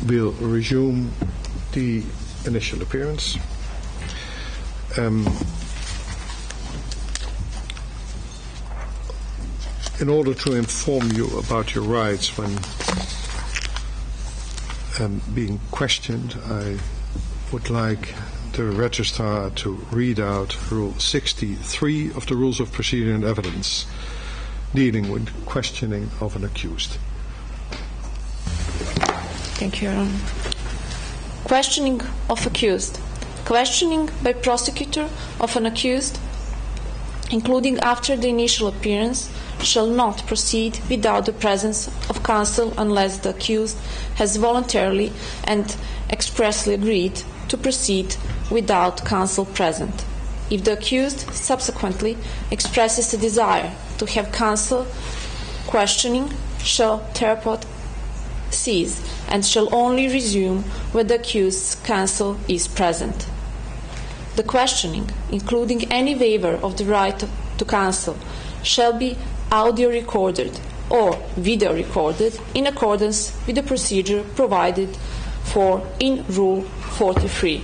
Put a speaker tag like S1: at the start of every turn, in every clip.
S1: We'll resume the initial appearance. In order to inform you about your rights when being questioned, I would like the registrar to read out Rule 63 of the Rules of Procedure and Evidence dealing with questioning of an accused.
S2: Thank you, Your Honor. Questioning of accused. Questioning by prosecutor of an accused, including after the initial appearance, shall not proceed without the presence of counsel unless the accused has voluntarily and expressly agreed to proceed without counsel present. If the accused subsequently expresses a desire to have counsel, questioning shall thereupon cease and shall only resume when the accused's counsel is present. The questioning, including any waiver of the right to counsel, shall be audio recorded or video recorded in accordance with the procedure provided for in Rule 43.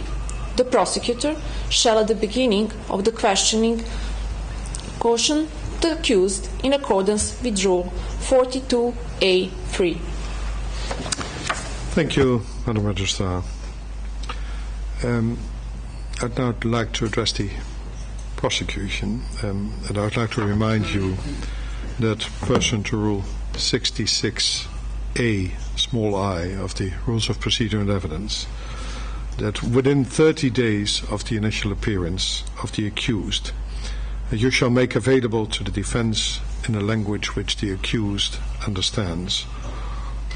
S2: The prosecutor shall at the beginning of the questioning caution the accused in accordance with Rule 42A3.
S1: Thank you, Madam Registrar. I'd now like to address the prosecution, and I'd like to remind you that pursuant to Rule 66A, small I, of the Rules of Procedure and Evidence, that within 30 days of the initial appearance of the accused, you shall make available to the defense in a language which the accused understands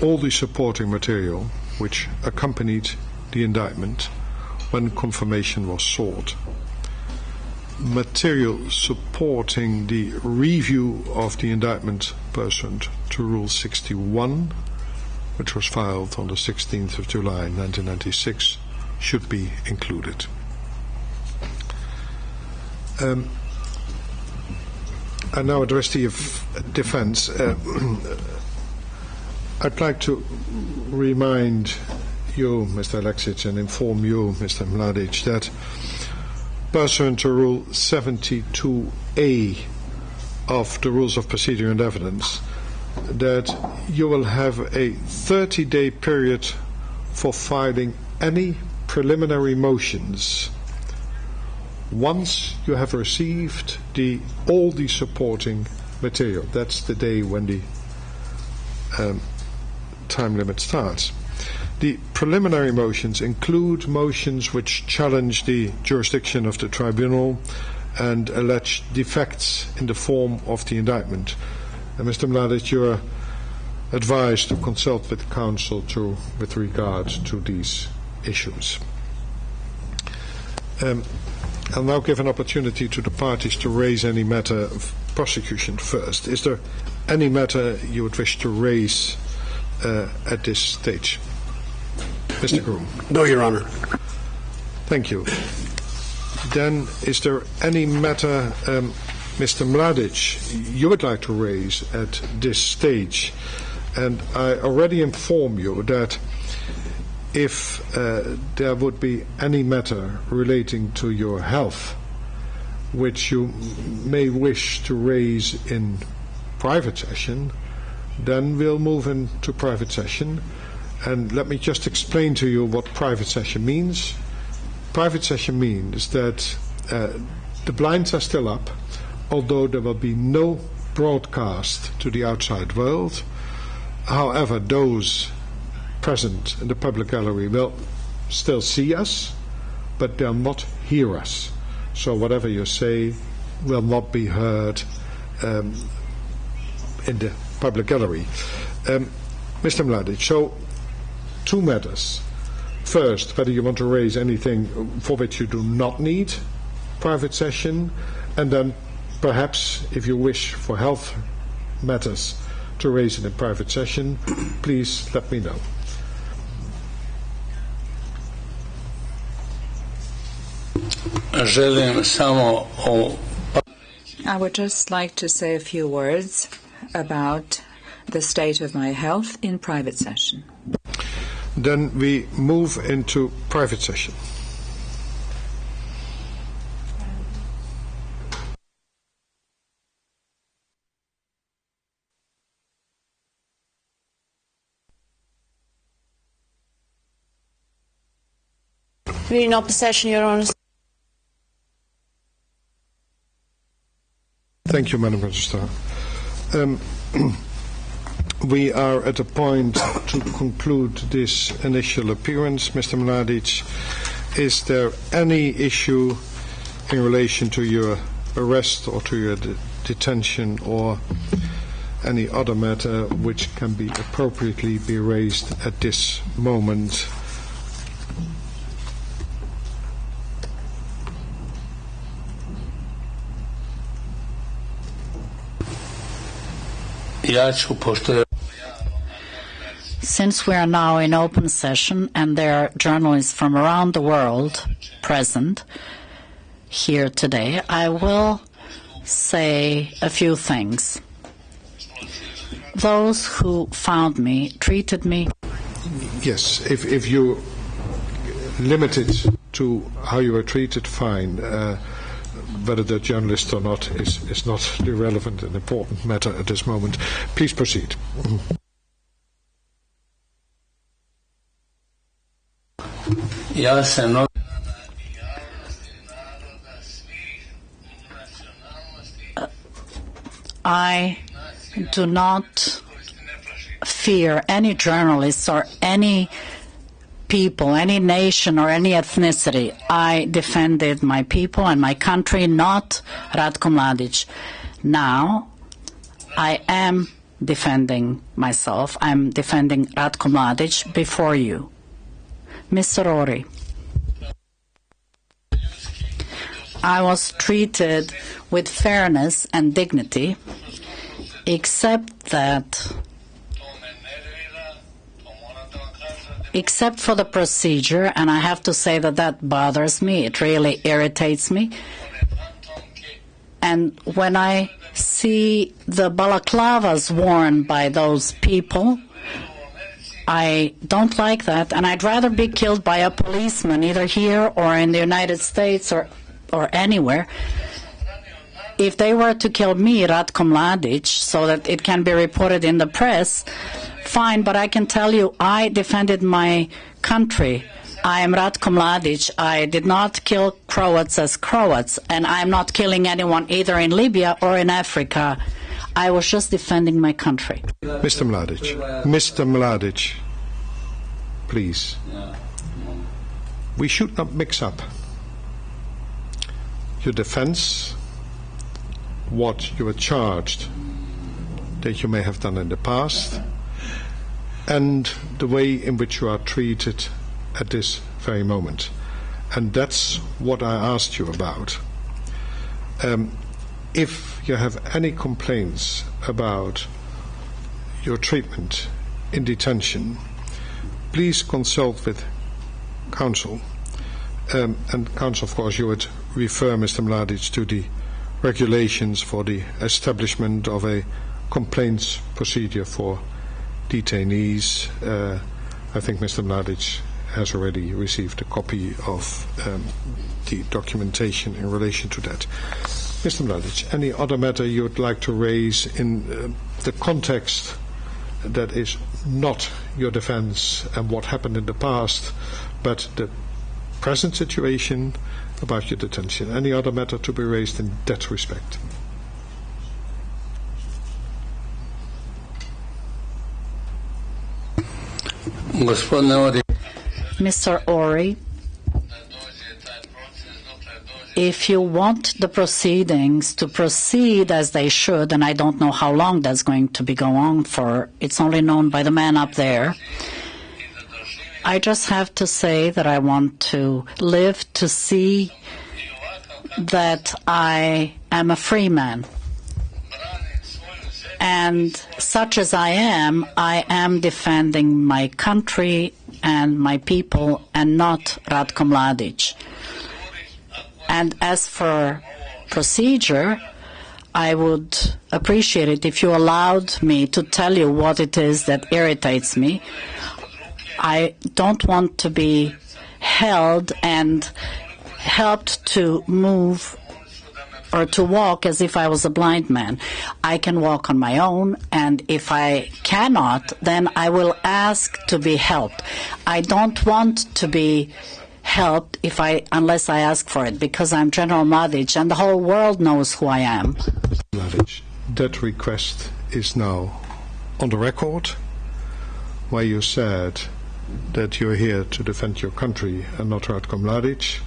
S1: all the supporting material which accompanied the indictment when confirmation was sought. Material supporting the review of the indictment pursuant to Rule 61, which was filed on the 16th of July 1996, should be included. I now address the defense. I'd like to remind you, Mr. Alexic, and inform you, Mr. Mladić, that pursuant to Rule 72A of the Rules of Procedure and Evidence, that you will have a 30-day period for filing any preliminary motions once you have received all the supporting material. That's the day when the time limit starts. The preliminary motions include motions which challenge the jurisdiction of the tribunal and allege defects in the form of the indictment. And Mr. Mladić, you are advised to consult with counsel with regard to these issues. I'll now give an opportunity to the parties to raise any matter of prosecution first. Is there any matter you would wish to raise at this stage? Mr. Groom.
S3: No, Your Honor.
S1: Thank you. Then, is there any matter, Mr. Mladić, you would like to raise at this stage? And I already inform you that if there would be any matter relating to your health which you may wish to raise in private session, then we'll move into private session. And let me just explain to you what private session means. Private session means that the blinds are still up, although there will be no broadcast to the outside world. However, those present in the public gallery will still see us, but they'll not hear us. So whatever you say will not be heard in the public gallery. Mr. Mladić, so two matters. First, whether you want to raise anything for which you do not need private session, and then perhaps if you wish for health matters to raise it in private session, please let me know.
S4: I would just like to say a few words about the state of my health in private session.
S1: Then we move into private session.
S2: We're in open session, Your Honor.
S1: Thank you, Madam Registrar. We are at a point to conclude this initial appearance. Mr. Mladić, is there any issue in relation to your arrest or to your detention or any other matter which can be appropriately be raised at this moment?
S4: Since we are now in open session and there are journalists from around the world present here today, I will say a few things. Those who found me, treated me.
S1: Yes, if you limit it to how you were treated, fine. Whether they're journalists or not is not the relevant and important matter at this moment. Please proceed.
S4: I do not fear any journalists or any people, any nation or any ethnicity. I defended my people and my country, not Ratko Mladić. Now, I am defending myself. I'm defending Ratko Mladić before you. Mr. Ori, I was treated with fairness and dignity, except for the procedure, and I have to say that that bothers me. It really irritates me. And when I see the balaclavas worn by those people, I don't like that, and I'd rather be killed by a policeman, either here or in the United States or anywhere. If they were to kill me, Ratko Mladić, so that it can be reported in the press, fine, but I can tell you I defended my country. I am Ratko Mladić. I did not kill Croats as Croats, and I'm not killing anyone either in Libya or in Africa. I was just defending my country.
S1: Mr. Mladić, please. We should not mix up your defense, what you were charged that you may have done in the past, and the way in which you are treated at this very moment. And that's what I asked you about. If you have any complaints about your treatment in detention, please consult with counsel. And counsel, of course, you would refer Mr. Mladić to the regulations for the establishment of a complaints procedure for detainees. I think Mr. Mladić has already received a copy of the documentation in relation to that. Mr. Mladić, any other matter you would like to raise in the context that is not your defense and what happened in the past, but the present situation about your detention? Any other matter to be raised in that respect?
S4: Mr. Ori, if you want the proceedings to proceed as they should, and I don't know how long that's going to be going on for, it's only known by the man up there, I just have to say that I want to live to see that I am a free man. And such as I am defending my country and my people and not Ratko Mladić. And as for procedure, I would appreciate it if you allowed me to tell you what it is that irritates me. I don't want to be held and helped to move or to walk as if I was a blind man. I can walk on my own, and if I cannot, then I will ask to be helped. I don't want to be helped unless I ask for it, because I'm General Mladić and the whole world knows who I am.
S1: Mladić, that request is now on the record, where you said that you're here to defend your country and not Ratko Mladić.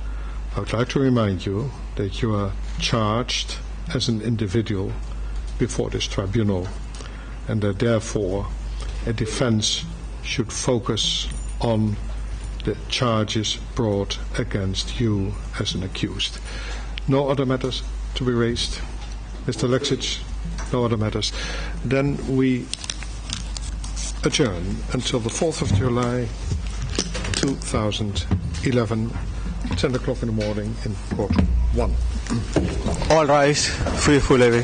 S1: I would like to remind you that you are charged as an individual before this tribunal, and that therefore a defense should focus on the charges brought against you as an accused. No other matters to be raised? Mr. Alexic, no other matters. Then we adjourn until the 4th of July 2011, 10 o'clock in the morning in Court 1.
S3: All rise, free full levy.